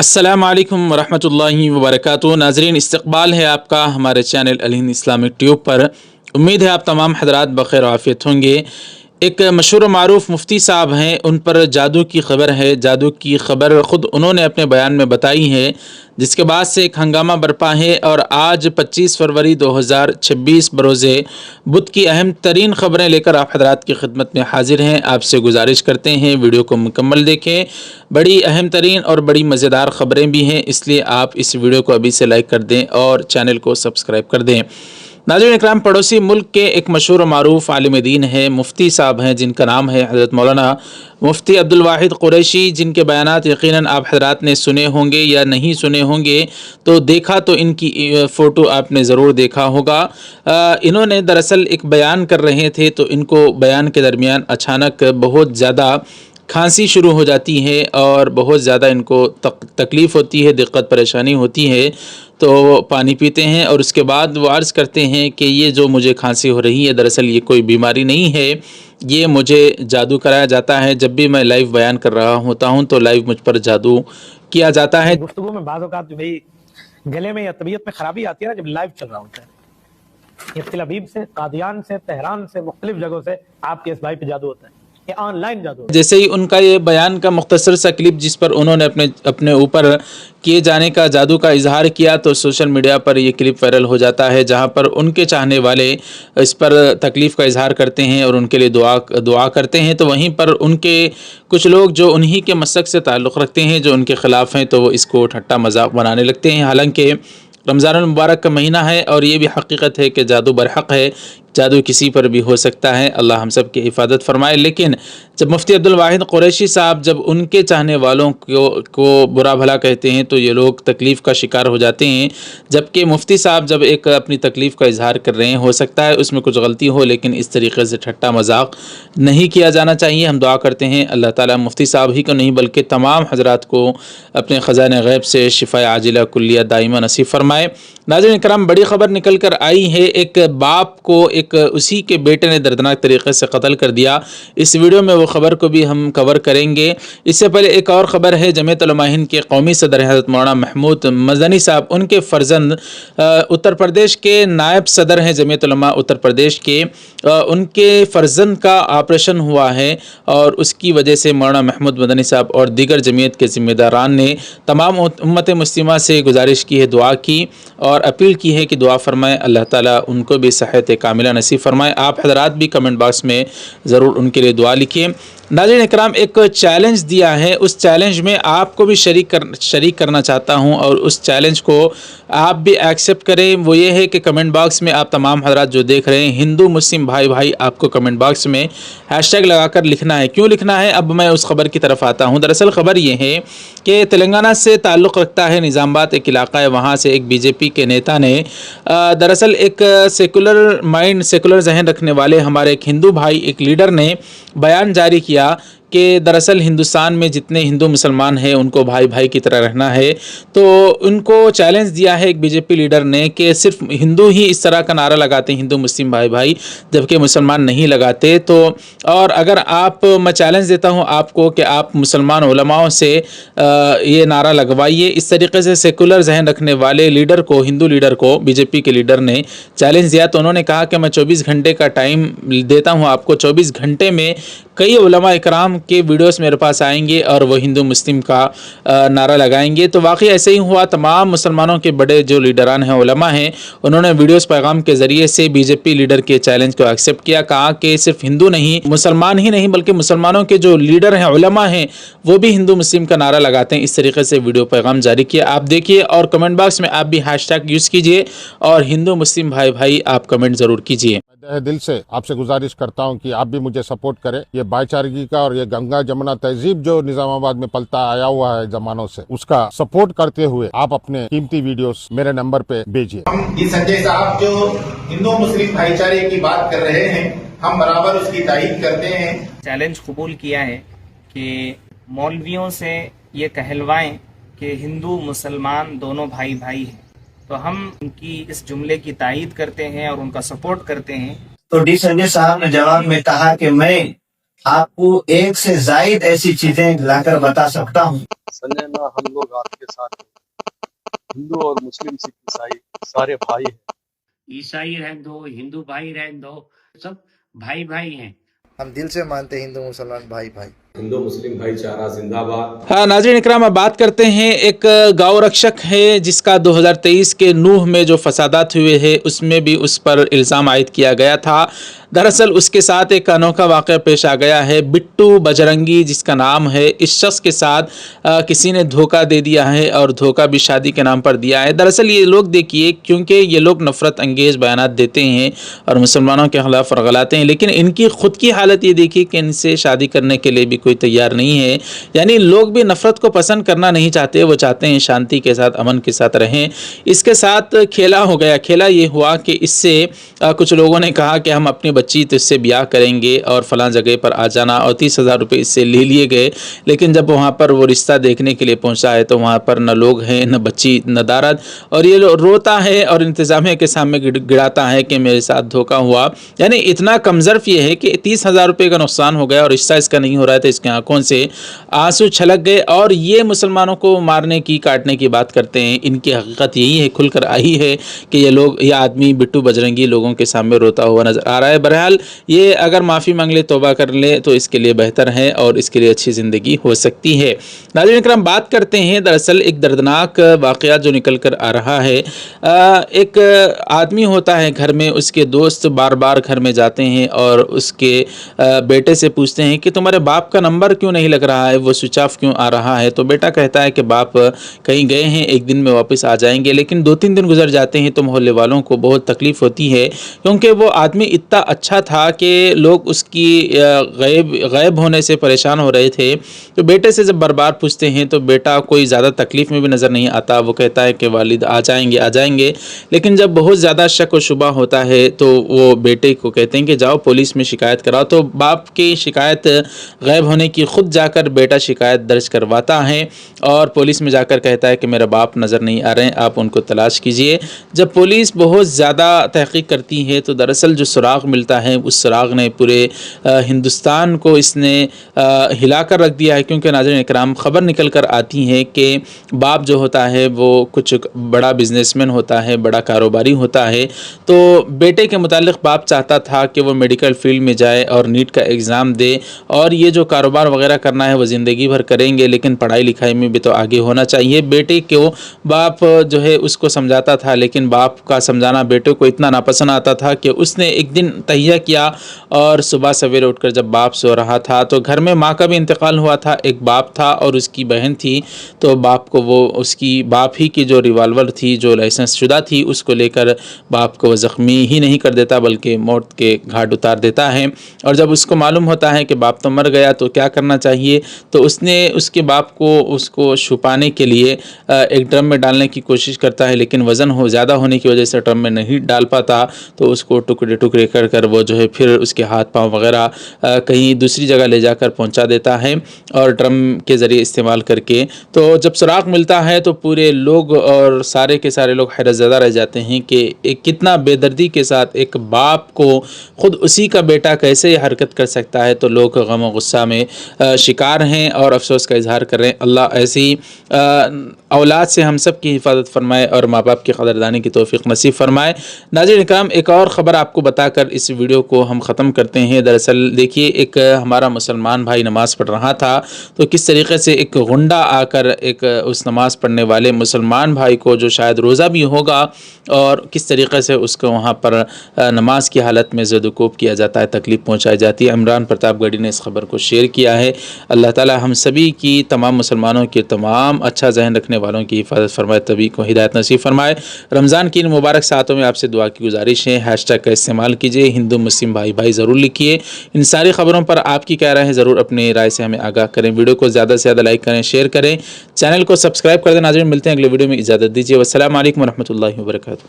अस्सलाम वालेकुम वरहमतुल्लाहि वबरकातुहू। नाज़रीन, इस्तक़बाल है आपका हमारे चैनल अल हिंद इस्लामिक ट्यूब पर। उम्मीद है आप तमाम हज़रात बख़ैर आफ़ियत होंगे। एक मशहूर मारूफ़ मुफ्ती साहब हैं, उन पर जादू की ख़बर है। जादू की ख़बर ख़ुद उन्होंने अपने बयान में बताई है, जिसके बाद से एक हंगामा बरपा है। और आज 25 फरवरी 2026 बरोज़े बुध की अहम तरीन ख़बरें लेकर आप हज़रात की खिदमत में हाज़िर हैं। आपसे गुजारिश करते हैं वीडियो को मुकम्मल देखें। बड़ी अहम तरीन और बड़ी मज़ेदार ख़बरें भी हैं, इसलिए आप इस वीडियो को अभी से लाइक कर दें और चैनल को सब्सक्राइब कर दें। नाज़रीन इकराम, पड़ोसी मुल्क के एक मशहूर मारूफ़ आलिम दीन है, मुफ्ती साहब हैं, जिनका नाम है हज़रत मौलाना मुफ्ती अब्दुल वाहिद कुरैशी, जिनके बयानात यकीनन आप हज़रात ने सुने होंगे या नहीं सुने होंगे, तो देखा तो इनकी फ़ोटो आपने ज़रूर देखा होगा। इन्होंने दरअसल एक बयान कर रहे थे, तो इनको बयान के दरमियान अचानक बहुत ज़्यादा खांसी शुरू हो जाती है और बहुत ज़्यादा इनको तकलीफ़ होती है, दिक्कत परेशानी होती है। तो वो पानी पीते हैं और उसके बाद वो अर्ज़ करते हैं कि ये जो मुझे खांसी हो रही है, दरअसल ये कोई बीमारी नहीं है, ये मुझे जादू कराया जाता है। जब भी मैं लाइव बयान कर रहा होता हूँ तो लाइव मुझ पर जादू किया जाता है। गुफ्तगू में बाज़ औक़ात भाई गले में या तबीयत में ख़राबी आती है ना, जब लाइव चल रहा होता है। ये तल अबीब से, कादियान से, तेहरान से, मुख्तलिफ जगहों से आपके इस भाई पे जादू होता है, ये ऑनलाइन जादू होता है। जैसे ही उनका ये बयान का मुख्तसर सा क्लिप जिस पर उन्होंने अपने ऊपर किए जाने का जादू का इजहार किया, तो सोशल मीडिया पर ये क्लिप वायरल हो जाता है, जहां पर उनके चाहने वाले इस पर तकलीफ़ का इजहार करते हैं और उनके लिए दुआ करते हैं। तो वहीं पर उनके कुछ लोग जो उन्हीं के मसलक से ताल्लुक़ रखते हैं, जो उनके ख़िलाफ़ हैं, तो वो इसको ठट्टा मजाक बनाने लगते हैं। हालांकि रमज़ानुल मुबारक का महीना है और ये भी हकीकत है कि जादू बरहक़ है, जादू किसी पर भी हो सकता है। अल्लाह हम सब की हिफाजत फरमाए। लेकिन जब मुफ्ती अब्दुल वाहिद कुरैशी साहब जब उनके चाहने वालों को बुरा भला कहते हैं, तो ये लोग तकलीफ़ का शिकार हो जाते हैं। जबकि मुफ्ती साहब जब एक अपनी तकलीफ़ का इजहार कर रहे हैं, हो सकता है उसमें कुछ गलती हो, लेकिन इस तरीके से ठट्टा मजाक नहीं किया जाना चाहिए। हम दुआ करते हैं अल्लाह ताला मुफ्ती साहब ही को नहीं बल्कि तमाम हज़रात को अपने ख़ज़ाने ग़ैब से शिफ़ा आजिला कुल्लिया दाइमा नसीब फरमाए। नाज़रीन इकराम, बड़ी ख़बर निकल कर आई है। एक बाप को एक उसी के बेटे ने दर्दनाक तरीक़े से कत्ल कर दिया। इस वीडियो में वो ख़बर को भी हम कवर करेंगे। इससे पहले एक और ख़बर है, जमीयत उलमा हिंद के कौमी सदर हज़रत मौलाना महमूद मदनी साहब, उनके फ़र्जंद उत्तर प्रदेश के नायब सदर हैं जमीयत उलमा उत्तर प्रदेश के, उनके फ़र्जंद का ऑपरेशन हुआ है और उसकी वजह से मौलाना महमूद मदनी साहब और दीगर जमीयत के ज़िम्मेदारान ने तमाम उम्मत मुस्लिमा से गुजारिश की है, दुआ की और अपील की है कि दुआ फरमाएँ, अल्लाह ताला उनको भी सेहत कामिला नसीब फरमाए। आप हज़रात भी कमेंट बॉक्स में ज़रूर उनके लिए दुआ लिखिए। नाज़रीन इकराम, एक चैलेंज दिया है, उस चैलेंज में आपको भी शरीक करना चाहता हूं और उस चैलेंज को आप भी एक्सेप्ट करें। वो ये है कि कमेंट बॉक्स में आप तमाम हज़रात जो देख रहे हैं, हिंदू मुस्लिम भाई भाई, आपको कमेंट बॉक्स में हैशटैग लगाकर लिखना है। क्यों लिखना है, अब मैं उस खबर की तरफ आता हूँ। दरअसल ख़बर ये है कि तेलंगाना से ताल्लुक़ रखता है, निज़ामाबाद एक इलाका है, वहाँ से एक बीजेपी के नेता ने दरअसल एक सेकुलर माइंड, सेकुलर जहन रखने वाले हमारे एक हिंदू भाई, एक लीडर ने बयान जारी किया कि दरअसल हिंदुस्तान में जितने हिंदू मुसलमान हैं उनको भाई भाई की तरह रहना है। तो उनको चैलेंज दिया है एक बीजेपी लीडर ने कि सिर्फ हिंदू ही इस तरह का नारा लगाते हैं, हिंदू मुस्लिम भाई भाई, जबकि मुसलमान नहीं लगाते। तो और अगर आप, मैं चैलेंज देता हूं आपको कि आप मुसलमान उलमाओं से ये नारा लगवाइए। इस तरीके से सेकुलर जहन रखने वाले लीडर को, हिंदू लीडर को बीजेपी के लीडर ने चैलेंज दिया। तो उन्होंने कहा कि मैं 24 घंटे का टाइम देता हूँ आपको, 24 घंटे में कई उलमा इकराम के वीडियोस मेरे पास आएंगे और वो हिंदू मुस्लिम का नारा लगाएंगे। तो वाकई ऐसे ही हुआ। तमाम मुसलमानों के बड़े जो लीडरान हैं, उलमा हैं, उन्होंने वीडियोस पैगाम के ज़रिए से बीजेपी लीडर के चैलेंज को एक्सेप्ट किया। कहा कि सिर्फ हिंदू नहीं, मुसलमान ही नहीं, बल्कि मुसलमानों के जो लीडर हैं, उलमा हैं, वो भी हिंदू मुस्लिम का नारा लगाते हैं। इस तरीके से वीडियो पैगाम जारी किया। आप देखिए और कमेंट बॉक्स में आप भी हैशटैग यूज़ कीजिए और हिंदू मुस्लिम भाई भाई आप कमेंट ज़रूर कीजिए। दिल से आपसे गुजारिश करता हूं कि आप भी मुझे सपोर्ट करें। ये भाईचारगी का और ये गंगा जमुना तहजीब जो निजामाबाद में पलता आया हुआ है जमानों से, उसका सपोर्ट करते हुए आप अपने कीमती वीडियोस मेरे नंबर पे भेजिए। हम संजय साहब जो हिंदू मुस्लिम भाईचारे की बात कर रहे हैं, हम बराबर उसकी तारीफ करते हैं। चैलेंज कबूल किया है कि मौलवियों से ये कहलवाएं कि हिंदू मुसलमान दोनों भाई भाई हैं। तो हम उनकी इस जुमले की तायीद करते हैं और उनका सपोर्ट करते हैं। तो डी संजय साहब ने जवाब में कहा कि मैं آپ کو ایک سے زائد ایسی چیزیں لا کر بتا سکتا ہوں. سنجے نا، ہم لوگ آپ کے ساتھ ہیں. ہندو اور مسلم سکھ عیسائی سارے بھائی ہیں. عیسائی رہن دو، ہندو بھائی رہن دو، سب بھائی بھائی ہیں. ہم دل سے مانتے ہیں ہندو مسلمان بھائی بھائی. ہندو مسلم بھائی چارہ زندہ باد. ہاں ناظرین اکرام، اب بات کرتے ہیں ایک گاؤں رکشک ہے جس کا 2023 کے نوح میں جو فسادات ہوئے ہیں اس میں بھی اس پر الزام عائد کیا گیا تھا. دراصل اس کے ساتھ ایک انوکھا واقعہ پیش آ گیا ہے. بٹو بجرنگی جس کا نام ہے، اس شخص کے ساتھ کسی نے دھوکہ دے دیا ہے اور دھوکہ بھی شادی کے نام پر دیا ہے. دراصل یہ لوگ دیکھیے، کیونکہ یہ لوگ نفرت انگیز بیانات دیتے ہیں اور مسلمانوں کے خلاف ورغلاتے ہیں، لیکن ان کی خود کی حالت یہ دیکھیے کہ ان سے شادی کرنے کے لیے بھی کوئی تیار نہیں ہے. یعنی لوگ بھی نفرت کو پسند کرنا نہیں چاہتے، وہ چاہتے ہیں شانتی کے ساتھ، امن کے ساتھ رہیں. اس کے ساتھ کھیلا ہو گیا. کھیلا یہ ہوا کہ اس سے کچھ لوگوں نے کہا کہ ہم اپنی بچی تو اس سے بیاہ کریں گے اور فلاں جگہ پر آ جانا، اور 30,000 روپے اس سے لے لیے گئے. لیکن جب وہاں پر وہ رشتہ دیکھنے کے لیے پہنچا ہے تو وہاں پر نہ لوگ ہیں، نہ بچی، نہ دارد، اور یہ روتا ہے اور انتظامیہ کے سامنے گڑاتا ہے کہ میرے ساتھ دھوکہ ہوا. یعنی اتنا کمظرف یہ ہے کہ 30,000 روپے کا نقصان ہو گیا اور رشتہ اس کا نہیں ہو رہا ہے، تو اس کے آنکھوں سے آنسو چھلک گئے. اور یہ مسلمانوں کو مارنے کی، کاٹنے کی بات کرتے ہیں. ان کی حقیقت یہی ہے، کھل کر آئی ہے کہ یہ آدمی بٹو بجرنگی لوگوں کے سامنے روتا ہوا نظر آ رہا ہے. بہرحال یہ اگر معافی مانگ لے، توبہ کر لے تو اس کے لیے بہتر ہے اور اس کے لیے اچھی زندگی ہو سکتی ہے. ناظرین اکرام، بات کرتے ہیں دراصل ایک دردناک واقعات جو نکل کر آ رہا ہے. ایک آدمی ہوتا ہے گھر میں، اس کے دوست بار بار گھر میں جاتے ہیں اور اس کے بیٹے سے پوچھتے ہیں کہ تمہارے باپ کا نمبر کیوں نہیں لگ رہا ہے، وہ سوئچ آف کیوں آ رہا ہے. تو بیٹا کہتا ہے کہ باپ کہیں گئے ہیں، ایک دن میں واپس آ جائیں گے. لیکن 2-3 دن گزر جاتے ہیں تو محلے والوں کو بہت تکلیف ہوتی ہے، کیونکہ وہ آدمی اتنا اچھا تھا کہ لوگ اس کی غائب ہونے سے پریشان ہو رہے تھے. تو بیٹے سے جب بار بار پوچھتے ہیں تو بیٹا کوئی زیادہ تکلیف میں بھی نظر نہیں آتا. وہ کہتا ہے کہ والد آ جائیں گے. لیکن جب بہت زیادہ شک و شبہ ہوتا ہے تو وہ بیٹے کو کہتے ہیں کہ جاؤ پولیس میں شکایت کراؤ. تو باپ کی شکایت غائب ہونے کی خود جا کر بیٹا شکایت درج کرواتا ہے اور پولیس میں جا کر کہتا ہے کہ میرا باپ نظر نہیں آ رہے ہیں، آپ ان کو تلاش کیجئے. جب پولیس بہت زیادہ تحقیق کرتی ہے تو دراصل جو سراغ ملتا ہے اس سراغ نے پورے ہندوستان کو اس نے ہلا کر رکھ دیا ہے. کیونکہ ناظرین اکرام، خبر نکل کر آتی ہے کہ باپ جو ہوتا ہے وہ کچھ بڑا بزنس مین ہوتا ہے، بڑا کاروباری ہوتا ہے. تو بیٹے کے متعلق باپ چاہتا تھا کہ وہ میڈیکل فیلڈ میں جائے اور نیٹ کا ایگزام دے، اور یہ جو کاروبار وغیرہ کرنا ہے وہ زندگی بھر کریں گے، لیکن پڑھائی لکھائی میں بھی تو آگے ہونا چاہیے. بیٹے کو باپ جو ہے اس کو سمجھاتا تھا، لیکن باپ کا سمجھانا بیٹے کو اتنا ناپسند آتا تھا کہ اس نے ایک دن تہیہ کیا اور صبح سویرے اٹھ کر جب باپ سو رہا تھا تو گھر میں ماں کا بھی انتقال ہوا تھا، ایک باپ تھا اور اس کی بہن تھی. تو باپ کو وہ اس کی باپ ہی کی جو ریوالور تھی جو لائسنس شدہ تھی اس کو لے کر باپ کو زخمی ہی نہیں کر دیتا بلکہ موت کے گھاٹ اتار دیتا ہے. اور جب اس کو معلوم ہوتا ہے کہ باپ تو مر گیا تو کیا کرنا چاہیے، تو اس نے اس کے باپ کو اس کو چھپانے کے لیے ایک ڈرم میں ڈالنے کی کوشش کرتا ہے، لیکن وزن زیادہ ہونے کی وجہ سے ڈرم میں نہیں ڈال پاتا. تو اس کو ٹکڑے ٹکڑے کر کر وہ جو ہے پھر اس کے ہاتھ پاؤں وغیرہ کہیں دوسری جگہ لے جا کر پہنچا دیتا ہے اور ڈرم کے ذریعے استعمال کر کے. تو جب سراغ ملتا ہے تو پورے لوگ اور سارے کے سارے لوگ حیرت زدہ رہ جاتے ہیں کہ کتنا بے دردی کے ساتھ ایک باپ کو خود اسی کا بیٹا کیسے یہ حرکت کر سکتا ہے. تو لوگ غم و غصہ میں شکار ہیں اور افسوس کا اظہار کر رہے ہیں. اللہ ایسی اولاد سے ہم سب کی حفاظت فرمائے اور ماں باپ کی قدردانی کی توفیق نصیب فرمائے. ناظرین اکرام، ایک اور خبر آپ کو بتا کر اس ویڈیو کو ہم ختم کرتے ہیں. دراصل دیکھیے، ایک ہمارا مسلمان بھائی نماز پڑھ رہا تھا تو کس طریقے سے ایک غنڈہ آ کر ایک اس نماز پڑھنے والے مسلمان بھائی کو جو شاید روزہ بھی ہوگا، اور کس طریقے سے اس کو وہاں پر نماز کی حالت میں زد و کوب کیا جاتا ہے، تکلیف پہنچائی جاتی ہے. عمران پرتاپ گڑھی نے اس خبر کو شیئر کیا ہے. اللہ تعالی ہم سبھی کی، تمام مسلمانوں کی، تمام اچھا ذہن رکھنے والوں کی حفاظت فرمائے، تبھی کو ہدایت نصیب فرمائے. رمضان کی ان مبارک ساعتوں میں آپ سے دعا کی گزارش ہے، ہیش ٹیگ کا استعمال کیجئے، ہندو مسلم بھائی بھائی ضرور لکھیے. ان ساری خبروں پر آپ کی کیا رائے ہے ضرور اپنی رائے سے ہمیں آگاہ کریں. ویڈیو کو زیادہ سے زیادہ لائک کریں، شیئر کریں، چینل کو سبسکرائب کر دیں. ناظرین ملتے ہیں اگلے ویڈیو میں، اجازت دیجیے. والسلام علیکم ورحمۃ اللہ وبرکاتہ.